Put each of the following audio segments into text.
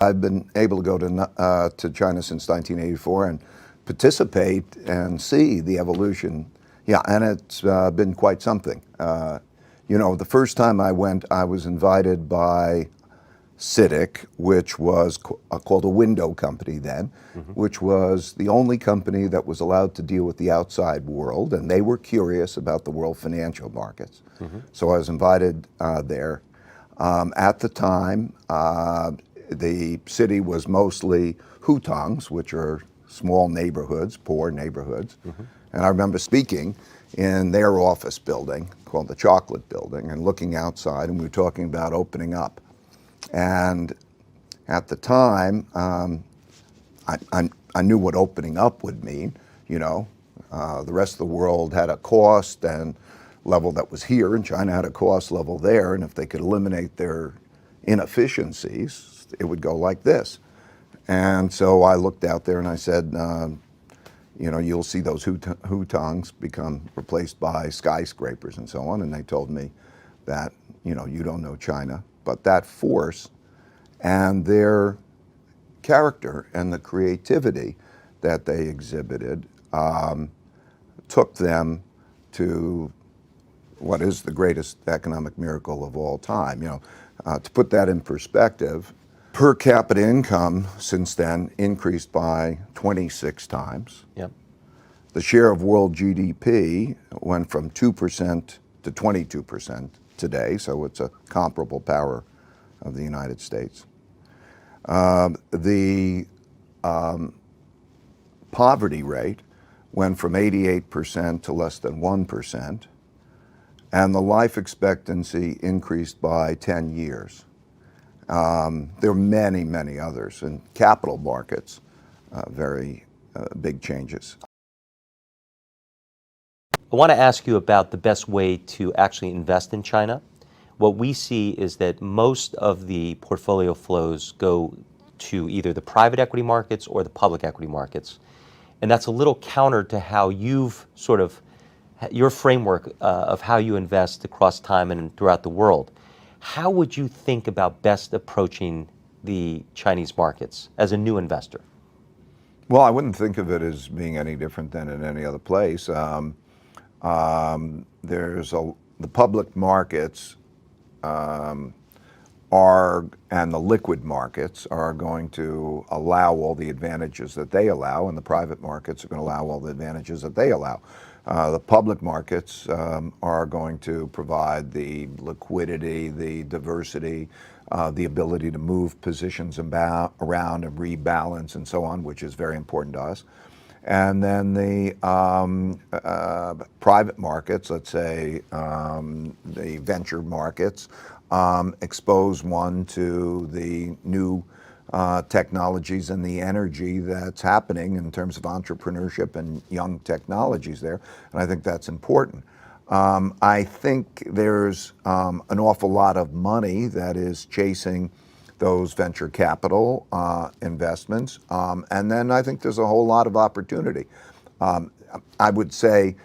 I've been able to go to China since 1984 and participate and see the evolution. Yeah, and it's been quite something. The first time I went, I was invited by CITIC, which was called a window company then, which was the only company that was allowed to deal with the outside world, and they were curious about the world financial markets. So I was invited there. At the time, the city was mostly hutongs, which are small neighborhoods, poor neighborhoods. And I remember speaking in their office building called the Chocolate Building and looking outside, and we were talking about opening up. And at the time, I knew what opening up would mean. The rest of the world had a cost and level that was here, and China had a cost level there, and if they could eliminate their inefficiencies, it would go like this. And so I looked out there and I said, you'll see those hutongs become replaced by skyscrapers and so on. And they told me that, you don't know China, but that force and their character and the creativity that they exhibited took them to what is the greatest economic miracle of all time. To put that in perspective, per capita income since then increased by 26 times. Yep. The share of world GDP went from 2% to 22% today, so it's a comparable power of the United States. The poverty rate went from 88% to less than 1%, and the life expectancy increased by 10 years. There are many, many others. In capital markets, very big changes. I want to ask you about the best way to actually invest in China. What we see is that most of the portfolio flows go to either the private equity markets or the public equity markets. And that's a little counter to how you've sort of, your framework of how you invest across time and throughout the world. How would you think about best approaching the Chinese markets as a new investor? Well, I wouldn't think of it as being any different than in any other place. The public markets and the liquid markets are going to allow all the advantages that they allow, and the private markets are going to allow all the advantages that they allow. The public markets are going to provide the liquidity, the diversity, the ability to move positions around and rebalance and so on, which is very important to us. And then the private markets, let's say the venture markets, expose one to the new technologies and the energy that's happening in terms of entrepreneurship and young technologies there. And I think that's important. I think there's an awful lot of money that is chasing those venture capital investments. And then I think there's a whole lot of opportunity. I would say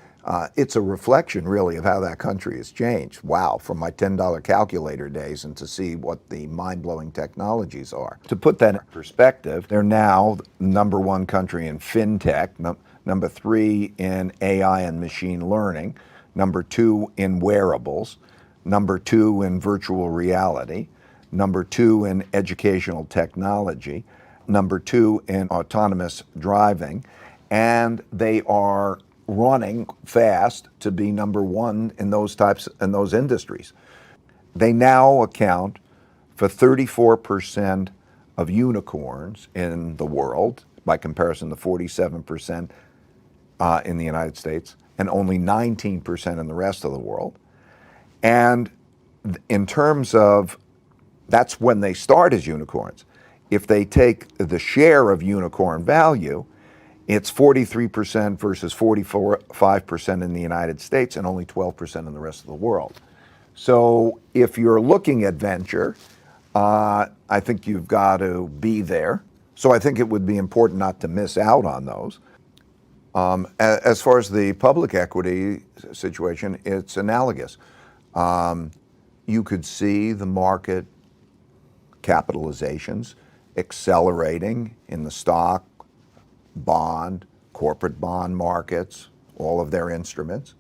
it's a reflection really of how that country has changed. Wow, from my $10 calculator days and to see what the mind-blowing technologies are. To put that in perspective, they're now number one country in fintech, number 3 in AI and machine learning, number 2 in wearables, number 2 in virtual reality, number 2 in educational technology, number 2 in autonomous driving, and they are running fast to be number 1 in those industries. They now account for 34% of unicorns in the world, by comparison to 47% in the United States, and only 19% in the rest of the world. And in terms of, that's when they start as unicorns. If they take the share of unicorn value, it's 43% versus 45% in the United States and only 12% in the rest of the world. So if you're looking at venture, I think you've got to be there. So I think it would be important not to miss out on those. As far as the public equity situation, it's analogous. You could see the market capitalizations accelerating in the stock, bond, corporate bond markets, all of their instruments.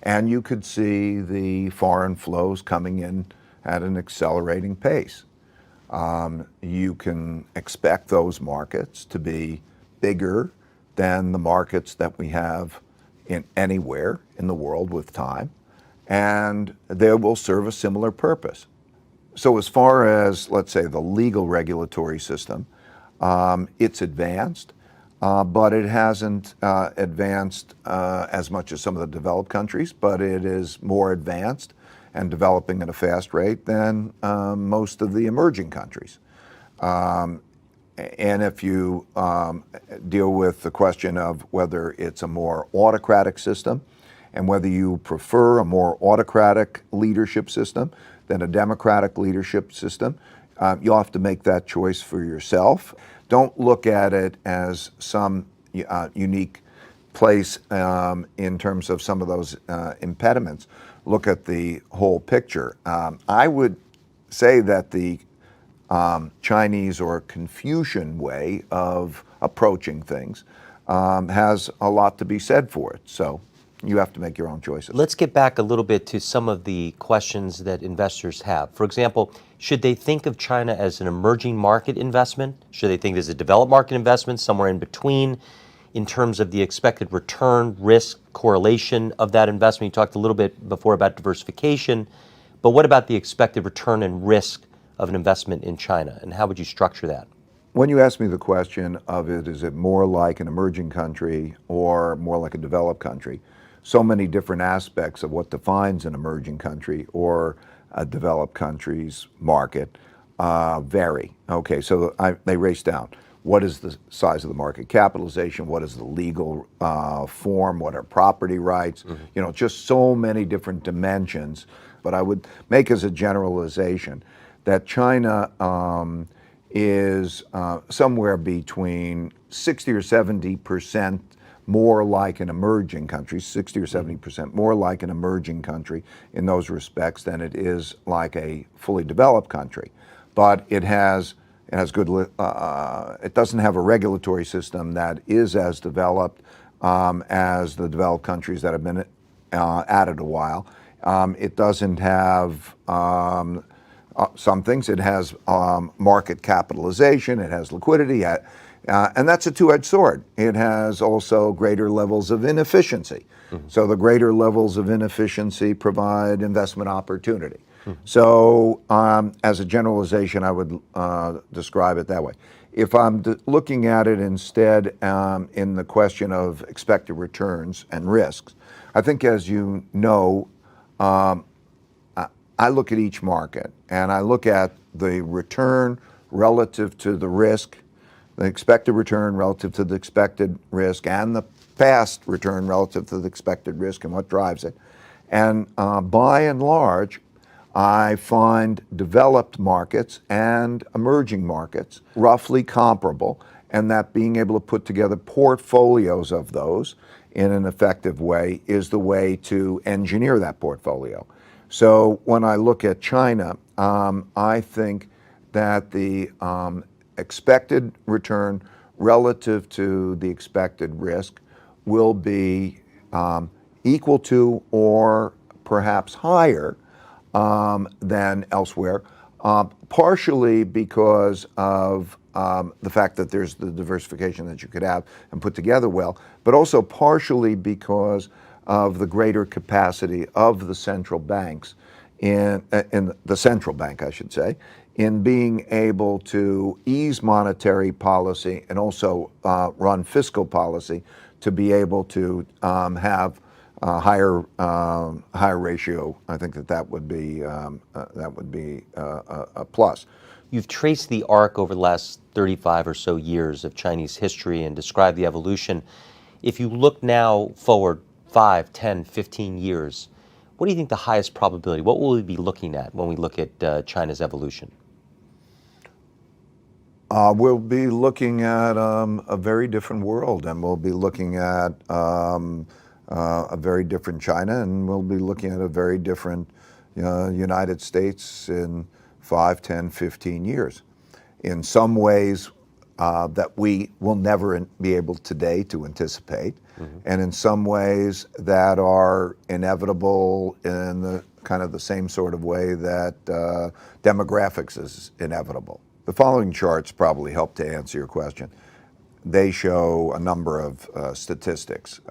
And you could see the foreign flows coming in at an accelerating pace. You can expect those markets to be bigger than the markets that we have in anywhere in the world with time, and they will serve a similar purpose. So as far as, let's say, the legal regulatory system, it's advanced, but it hasn't advanced as much as some of the developed countries, but it is more advanced and developing at a fast rate than most of the emerging countries. And if you deal with the question of whether it's a more autocratic system and whether you prefer a more autocratic leadership system than a democratic leadership system, you'll have to make that choice for yourself. Don't look at it as some unique place in terms of some of those impediments. Look at the whole picture. I would say that the Chinese or Confucian way of approaching things has a lot to be said for it. So you have to make your own choices. Let's get back a little bit to some of the questions that investors have. For example, should they think of China as an emerging market investment? Should they think as a developed market investment, somewhere in between, in terms of the expected return, risk, correlation of that investment? You talked a little bit before about diversification, but what about the expected return and risk of an investment in China, and how would you structure that? When you ask me the question of it, is it more like an emerging country or more like a developed country? So many different aspects of what defines an emerging country or a developed country's market vary. Okay, so they race down. What is the size of the market capitalization? What is the legal form? What are property rights? Mm-hmm. You know, just so many different dimensions. But I would make as a generalization that China is somewhere between 60 or 70% more like an emerging country, 60 or 70% more like an emerging country in those respects than it is like a fully developed country. But it has good, it doesn't have a regulatory system that is as developed as the developed countries that have been at it a while. It doesn't have some things. It has market capitalization, it has liquidity, and that's a two-edged sword. It has also greater levels of inefficiency. Mm-hmm. So the greater levels of inefficiency provide investment opportunity. Mm-hmm. So as a generalization, I would describe it that way. If I'm looking at it instead in the question of expected returns and risks, I think, as you know, I look at each market and I look at the return relative to the risk, the expected return relative to the expected risk, and the past return relative to the expected risk and what drives it. And by and large, I find developed markets and emerging markets roughly comparable, and that being able to put together portfolios of those in an effective way is the way to engineer that portfolio. So when I look at China, I think that the expected return relative to the expected risk will be equal to or perhaps higher than elsewhere, partially because of the fact that there's the diversification that you could have and put together well, but also partially because of the greater capacity of the central banks in the central bank, I should say, in being able to ease monetary policy and also run fiscal policy to be able to have a higher ratio. I think that would be a plus. You've traced the arc over the last 35 or so years of Chinese history and described the evolution. If you look now forward 5, 10, 15 years, what do you think the highest probability, what will we be looking at when we look at China's evolution? We'll be looking at a very different world, and we'll be looking at a very different China, and we'll be looking at a very different United States in 5, 10, 15 years. in some ways that we will never be able today to anticipate, and in some ways that are inevitable in the kind of the same sort of way that demographics is inevitable. The following charts probably help to answer your question. They show a number of statistics,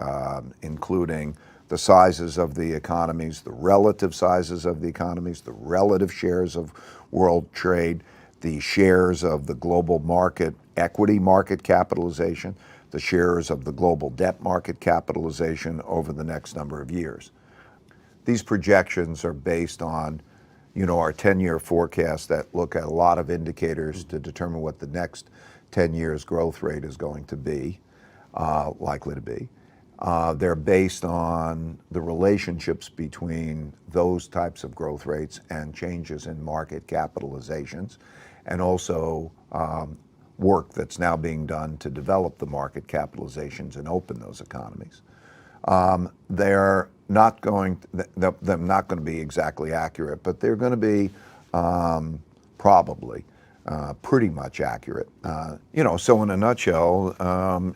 including the sizes of the economies, the relative sizes of the economies, the relative shares of world trade, the shares of the global market, equity market capitalization, the shares of the global debt market capitalization over the next number of years. These projections are based on, our 10-year forecast that look at a lot of indicators to determine what the next 10 years growth rate is going to be, likely to be. They're based on the relationships between those types of growth rates and changes in market capitalizations, and also work that's now being done to develop the market capitalizations and open those economies. They're not going to be exactly accurate, but they're going to be probably pretty much accurate. So in a nutshell,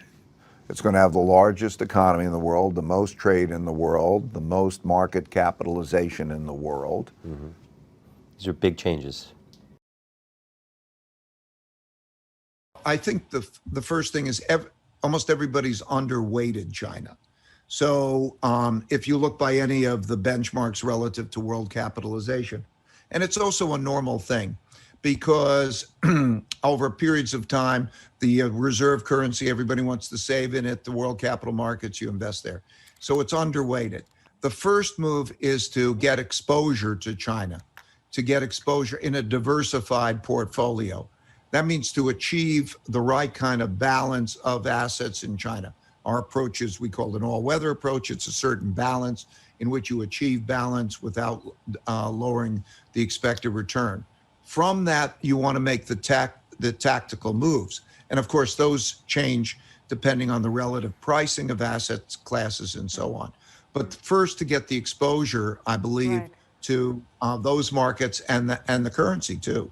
it's going to have the largest economy in the world, the most trade in the world, the most market capitalization in the world. These are big changes. I think the first thing is almost everybody's underweighted China. So if you look by any of the benchmarks relative to world capitalization, and it's also a normal thing because over periods of time, the reserve currency, everybody wants to save in it, the world capital markets, you invest there. So it's underweighted. The first move is to get exposure to China, to get exposure in a diversified portfolio. That means to achieve the right kind of balance of assets in China. Our approach is, we call it an all-weather approach. It's a certain balance in which you achieve balance without lowering the expected return. From that, you want to make the tactical moves. And of course, those change depending on the relative pricing of assets, classes, and so on. But first, to get the exposure, I believe, to those markets and the currency too.